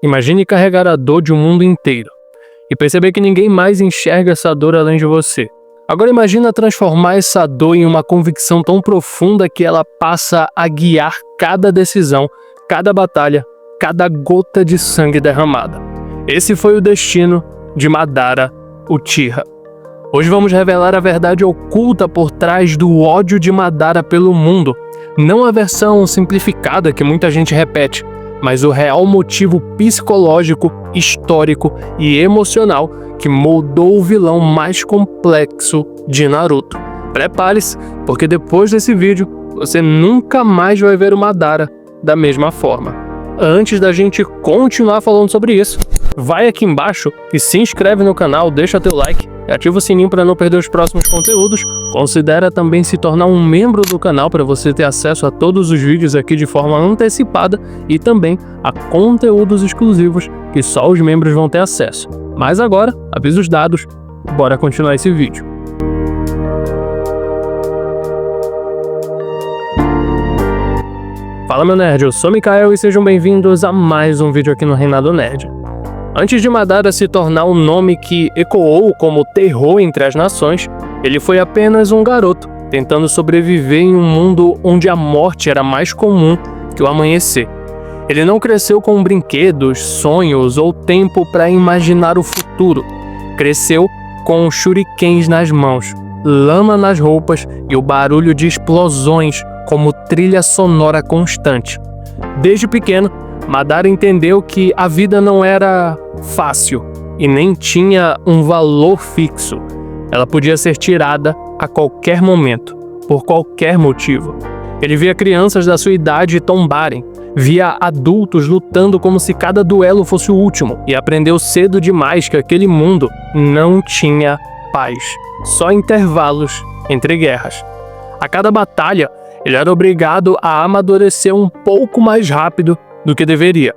Imagine carregar a dor de um mundo inteiro e perceber que ninguém mais enxerga essa dor além de você. Agora imagina transformar essa dor em uma convicção tão profunda que ela passa a guiar cada decisão, cada batalha, cada gota de sangue derramada. Esse foi o destino de Madara Uchiha. Hoje vamos revelar a verdade oculta por trás do ódio de Madara pelo mundo. Não a versão simplificada que muita gente repete, mas o real motivo psicológico, histórico e emocional que moldou o vilão mais complexo de Naruto. Prepare-se, porque depois desse vídeo, você nunca mais vai ver o Madara da mesma forma. Antes da gente continuar falando sobre isso, vai aqui embaixo e se inscreve no canal, deixa teu like e ativa o sininho para não perder os próximos conteúdos. Considera também se tornar um membro do canal para você ter acesso a todos os vídeos aqui de forma antecipada e também a conteúdos exclusivos que só os membros vão ter acesso. Mas agora, avisos dados, bora continuar esse vídeo. Fala meu nerd, eu sou Mikael e sejam bem-vindos a mais um vídeo aqui no Reinado Nerd. Antes de Madara se tornar um nome que ecoou como terror entre as nações, ele foi apenas um garoto, tentando sobreviver em um mundo onde a morte era mais comum que o amanhecer. Ele não cresceu com brinquedos, sonhos ou tempo para imaginar o futuro. Cresceu com shurikens nas mãos, lama nas roupas e o barulho de explosões como trilha sonora constante. Desde pequeno, Madara entendeu que a vida não era fácil e nem tinha um valor fixo. Ela podia ser tirada a qualquer momento, por qualquer motivo. Ele via crianças da sua idade tombarem, via adultos lutando como se cada duelo fosse o último e aprendeu cedo demais que aquele mundo não tinha paz, só intervalos entre guerras. A cada batalha, ele era obrigado a amadurecer um pouco mais rápido do que deveria.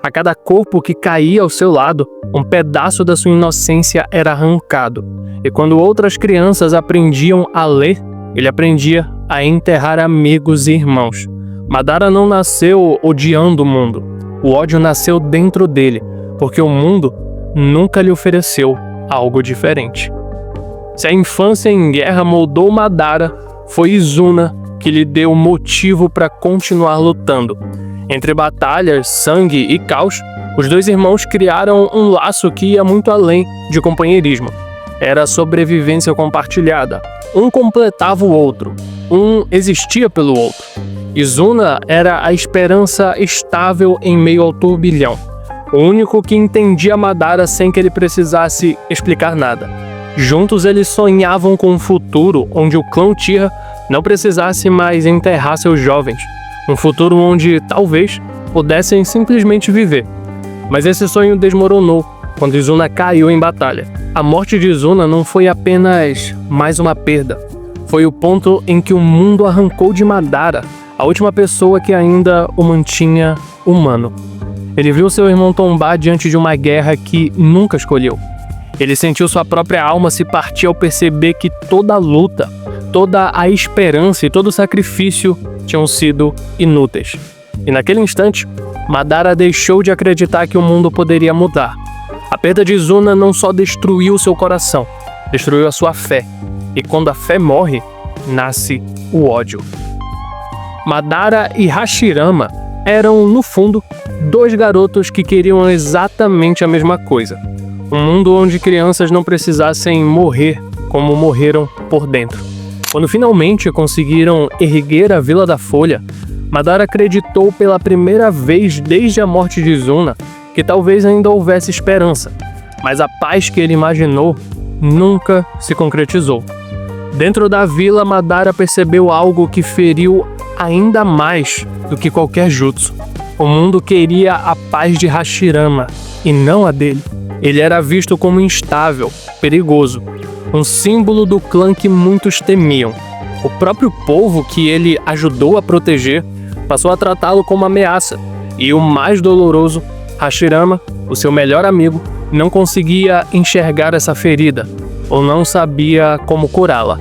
A cada corpo que caía ao seu lado, um pedaço da sua inocência era arrancado. E quando outras crianças aprendiam a ler, ele aprendia a enterrar amigos e irmãos. Madara não nasceu odiando o mundo. O ódio nasceu dentro dele, porque o mundo nunca lhe ofereceu algo diferente. Se a infância em guerra moldou Madara, foi Izuna que lhe deu motivo para continuar lutando. Entre batalhas, sangue e caos, os dois irmãos criaram um laço que ia muito além de companheirismo. Era a sobrevivência compartilhada. Um completava o outro. Um existia pelo outro. Izuna era a esperança estável em meio ao turbilhão. O único que entendia Madara sem que ele precisasse explicar nada. Juntos eles sonhavam com um futuro onde o clã Uchiha não precisasse mais enterrar seus jovens. Um futuro onde, talvez, pudessem simplesmente viver. Mas esse sonho desmoronou quando Izuna caiu em batalha. A morte de Izuna não foi apenas mais uma perda. Foi o ponto em que o mundo arrancou de Madara a última pessoa que ainda o mantinha humano. Ele viu seu irmão tombar diante de uma guerra que nunca escolheu. Ele sentiu sua própria alma se partir ao perceber que toda a luta, toda a esperança e todo o sacrifício tinham sido inúteis. E naquele instante, Madara deixou de acreditar que o mundo poderia mudar. A perda de Izuna não só destruiu seu coração, destruiu a sua fé. E quando a fé morre, nasce o ódio. Madara e Hashirama eram, no fundo, dois garotos que queriam exatamente a mesma coisa. Um mundo onde crianças não precisassem morrer como morreram por dentro. Quando finalmente conseguiram erguer a Vila da Folha, Madara acreditou pela primeira vez desde a morte de Izuna que talvez ainda houvesse esperança, mas a paz que ele imaginou nunca se concretizou. Dentro da vila, Madara percebeu algo que feriu ainda mais do que qualquer jutsu. O mundo queria a paz de Hashirama e não a dele. Ele era visto como instável, perigoso, um símbolo do clã que muitos temiam. O próprio povo que ele ajudou a proteger passou a tratá-lo como ameaça. E o mais doloroso, Hashirama, o seu melhor amigo, não conseguia enxergar essa ferida, ou não sabia como curá-la.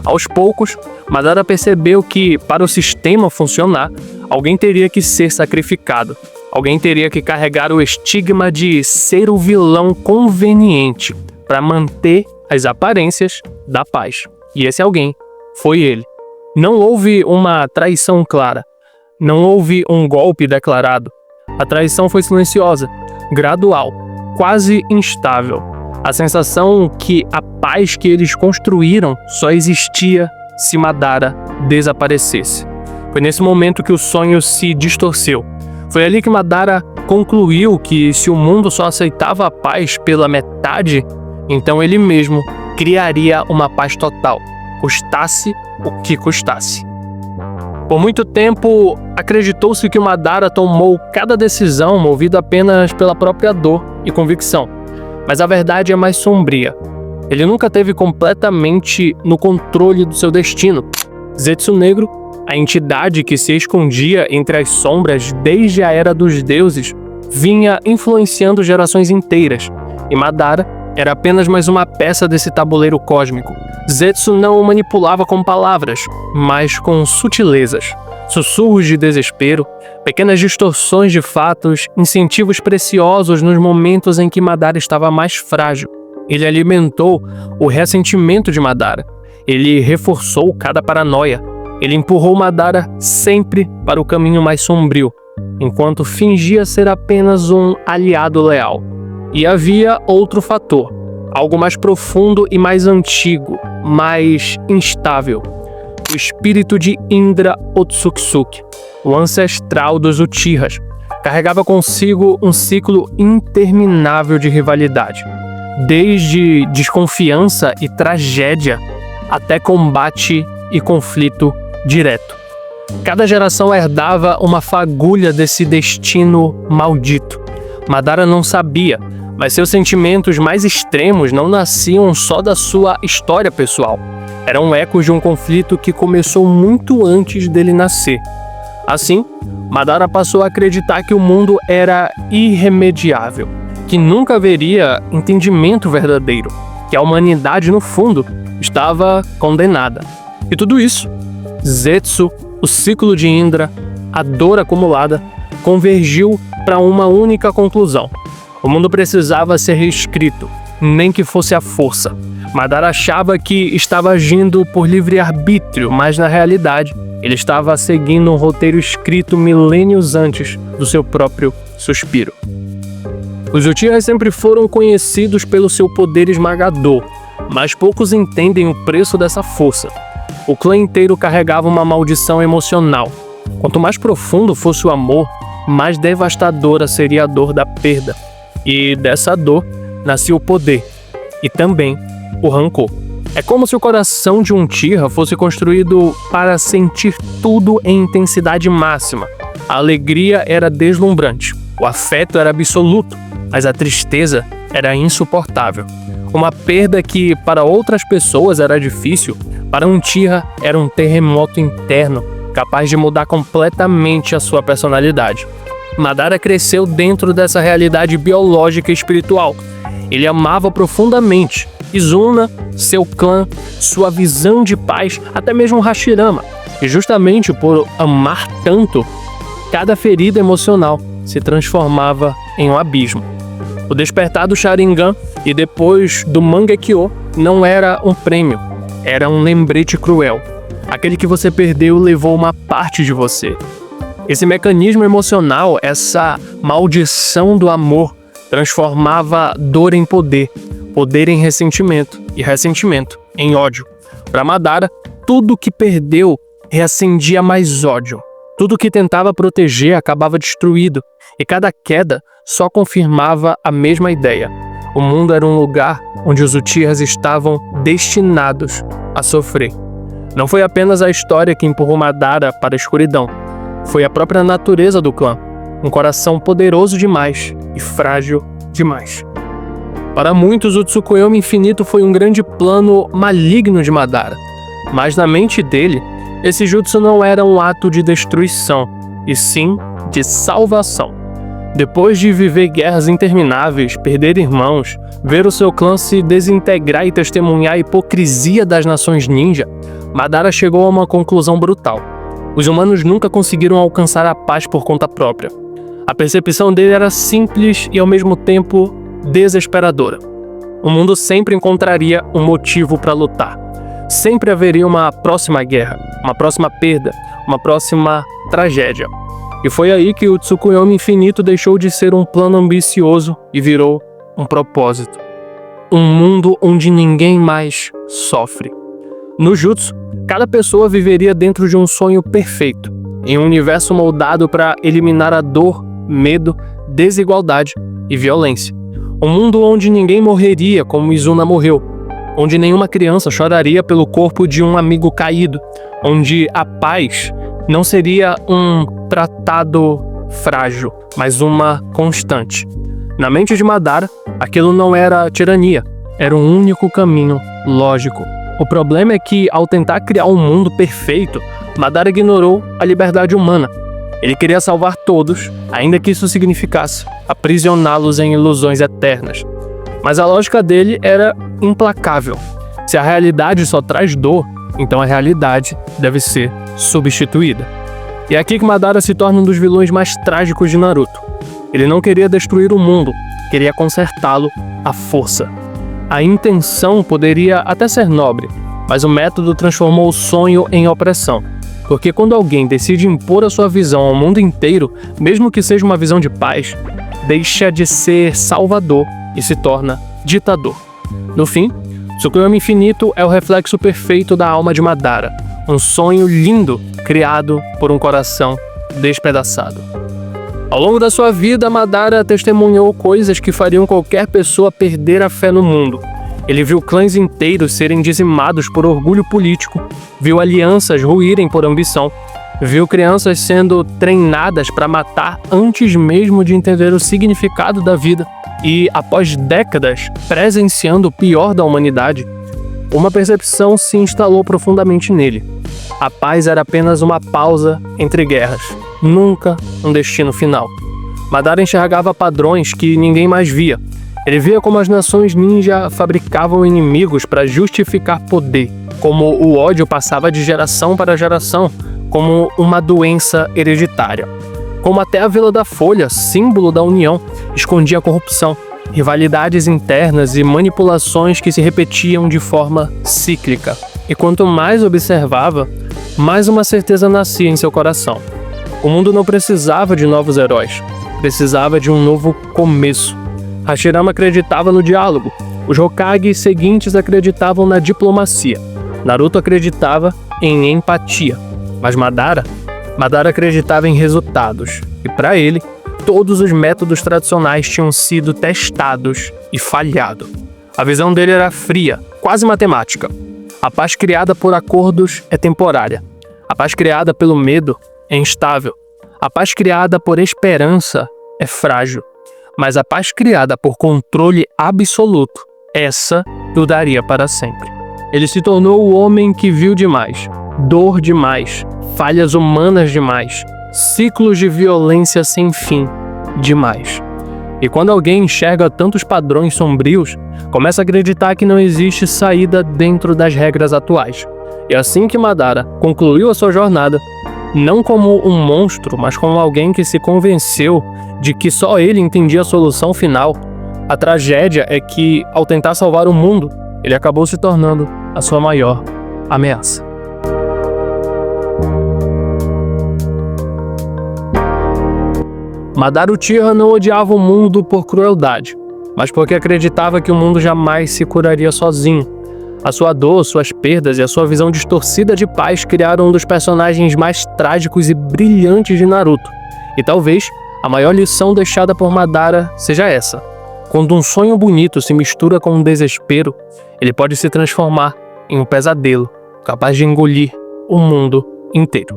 Aos poucos, Madara percebeu que, para o sistema funcionar, alguém teria que ser sacrificado. alguém teria que carregar o estigma de ser o vilão conveniente para manter as aparências da paz. E esse alguém foi ele. Não houve uma traição clara. Não houve um golpe declarado. A traição foi silenciosa, gradual, quase instável. A sensação que a paz que eles construíram só existia se Madara desaparecesse. Foi nesse momento que o sonho se distorceu. Foi ali que Madara concluiu que se o mundo só aceitava a paz pela metade, então ele mesmo criaria uma paz total, custasse o que custasse. Por muito tempo, acreditou-se que o Madara tomou cada decisão movido apenas pela própria dor e convicção. Mas a verdade é mais sombria. Ele nunca teve completamente no controle do seu destino. Zetsu Negro, a entidade que se escondia entre as sombras desde a Era dos Deuses, vinha influenciando gerações inteiras, e Madara era apenas mais uma peça desse tabuleiro cósmico. Zetsu não o manipulava com palavras, mas com sutilezas, sussurros de desespero, pequenas distorções de fatos, incentivos preciosos nos momentos em que Madara estava mais frágil. Ele alimentou o ressentimento de Madara. Ele reforçou cada paranoia. Ele empurrou Madara sempre para o caminho mais sombrio, enquanto fingia ser apenas um aliado leal. E havia outro fator, algo mais profundo e mais antigo, mais instável. O espírito de Indra Otsutsuki, o ancestral dos Uchihas, carregava consigo um ciclo interminável de rivalidade, desde desconfiança e tragédia até combate e conflito direto. Cada geração herdava uma fagulha desse destino maldito. Madara não sabia, mas seus sentimentos mais extremos não nasciam só da sua história pessoal. Eram ecos de um conflito que começou muito antes dele nascer. Assim, Madara passou a acreditar que o mundo era irremediável, que nunca haveria entendimento verdadeiro, que a humanidade, no fundo, estava condenada. E tudo isso, Zetsu, o ciclo de Indra, a dor acumulada, convergiu para uma única conclusão. O mundo precisava ser reescrito, nem que fosse à força. Madara achava que estava agindo por livre-arbítrio, mas na realidade, ele estava seguindo um roteiro escrito milênios antes do seu próprio suspiro. Os Uchihas sempre foram conhecidos pelo seu poder esmagador, mas poucos entendem o preço dessa força. O clã inteiro carregava uma maldição emocional. Quanto mais profundo fosse o amor, mais devastadora seria a dor da perda. E dessa dor nascia o poder, e também o rancor. É como se o coração de um Uchiha fosse construído para sentir tudo em intensidade máxima. A alegria era deslumbrante, o afeto era absoluto, mas a tristeza era insuportável. Uma perda que para outras pessoas era difícil, para um Uchiha era um terremoto interno, capaz de mudar completamente a sua personalidade. Madara cresceu dentro dessa realidade biológica e espiritual. Ele amava profundamente Izuna, seu clã, sua visão de paz, até mesmo Hashirama. E justamente por amar tanto, cada ferida emocional se transformava em um abismo. O despertar do Sharingan e depois do Mangekyo não era um prêmio, era um lembrete cruel. Aquele que você perdeu levou uma parte de você. Esse mecanismo emocional, essa maldição do amor, transformava dor em poder, poder em ressentimento e ressentimento em ódio. Para Madara, tudo que perdeu reacendia mais ódio. Tudo que tentava proteger acabava destruído, e cada queda só confirmava a mesma ideia. O mundo era um lugar onde os Uchihas estavam destinados a sofrer. Não foi apenas a história que empurrou Madara para a escuridão. Foi a própria natureza do clã, um coração poderoso demais e frágil demais. Para muitos, o Tsukuyomi Infinito foi um grande plano maligno de Madara, mas na mente dele, esse jutsu não era um ato de destruição, e sim de salvação. Depois de viver guerras intermináveis, perder irmãos, ver o seu clã se desintegrar e testemunhar a hipocrisia das nações ninja, Madara chegou a uma conclusão brutal. Os humanos nunca conseguiram alcançar a paz por conta própria. A percepção dele era simples e ao mesmo tempo desesperadora. O mundo sempre encontraria um motivo para lutar. Sempre haveria uma próxima guerra, uma próxima perda, uma próxima tragédia. E foi aí que o Tsukuyomi Infinito deixou de ser um plano ambicioso e virou um propósito. Um mundo onde ninguém mais sofre. No Jutsu, cada pessoa viveria dentro de um sonho perfeito, em um universo moldado para eliminar a dor, medo, desigualdade e violência. Um mundo onde ninguém morreria como Izuna morreu, onde nenhuma criança choraria pelo corpo de um amigo caído, onde a paz não seria um tratado frágil, mas uma constante. Na mente de Madara, aquilo não era tirania, era um único caminho lógico. O problema é que, ao tentar criar um mundo perfeito, Madara ignorou a liberdade humana. Ele queria salvar todos, ainda que isso significasse aprisioná-los em ilusões eternas. Mas a lógica dele era implacável. Se a realidade só traz dor, então a realidade deve ser substituída. E é aqui que Madara se torna um dos vilões mais trágicos de Naruto. Ele não queria destruir o mundo, queria consertá-lo à força. A intenção poderia até ser nobre, mas o método transformou o sonho em opressão. Porque quando alguém decide impor a sua visão ao mundo inteiro, mesmo que seja uma visão de paz, deixa de ser salvador e se torna ditador. No fim, Tsukuyomi Infinito é o reflexo perfeito da alma de Madara, um sonho lindo criado por um coração despedaçado. Ao longo da sua vida, Madara testemunhou coisas que fariam qualquer pessoa perder a fé no mundo. Ele viu clãs inteiros serem dizimados por orgulho político, viu alianças ruírem por ambição, viu crianças sendo treinadas para matar antes mesmo de entender o significado da vida e, após décadas presenciando o pior da humanidade, uma percepção se instalou profundamente nele. A paz era apenas uma pausa entre guerras, nunca um destino final. Madara enxergava padrões que ninguém mais via. Ele via como as nações ninja fabricavam inimigos para justificar poder, como o ódio passava de geração para geração, como uma doença hereditária. Como até a Vila da Folha, símbolo da união, escondia corrupção, rivalidades internas e manipulações que se repetiam de forma cíclica. E quanto mais observava, mais uma certeza nascia em seu coração. O mundo não precisava de novos heróis, precisava de um novo começo. Hashirama acreditava no diálogo, os Hokage seguintes acreditavam na diplomacia, Naruto acreditava em empatia, mas Madara acreditava em resultados, e para ele, todos os métodos tradicionais tinham sido testados e falhado. A visão dele era fria, quase matemática. A paz criada por acordos é temporária. A paz criada pelo medo é instável. A paz criada por esperança é frágil. Mas a paz criada por controle absoluto, essa duraria para sempre. Ele se tornou o homem que viu demais, dor demais, falhas humanas demais, ciclos de violência sem fim demais. E quando alguém enxerga tantos padrões sombrios, começa a acreditar que não existe saída dentro das regras atuais. E assim que Madara concluiu a sua jornada, não como um monstro, mas como alguém que se convenceu de que só ele entendia a solução final, a tragédia é que, ao tentar salvar o mundo, ele acabou se tornando a sua maior ameaça. Madara Uchiha não odiava o mundo por crueldade, mas porque acreditava que o mundo jamais se curaria sozinho. A sua dor, suas perdas e a sua visão distorcida de paz criaram um dos personagens mais trágicos e brilhantes de Naruto. E talvez a maior lição deixada por Madara seja essa. Quando um sonho bonito se mistura com um desespero, ele pode se transformar em um pesadelo, capaz de engolir o mundo inteiro.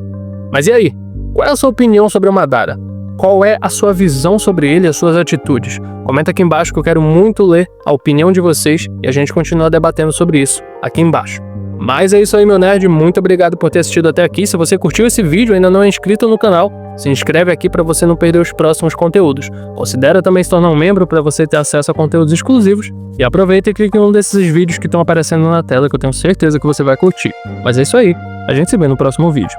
Mas e aí? Qual é a sua opinião sobre o Madara? Qual é a sua visão sobre ele e as suas atitudes? Comenta aqui embaixo que eu quero muito ler a opinião de vocês e a gente continua debatendo sobre isso aqui embaixo. Mas é isso aí, meu nerd. Muito obrigado por ter assistido até aqui. Se você curtiu esse vídeo e ainda não é inscrito no canal, se inscreve aqui para você não perder os próximos conteúdos. Considera também se tornar um membro para você ter acesso a conteúdos exclusivos. E aproveita e clique em um desses vídeos que estão aparecendo na tela, que eu tenho certeza que você vai curtir. Mas é isso aí. A gente se vê no próximo vídeo.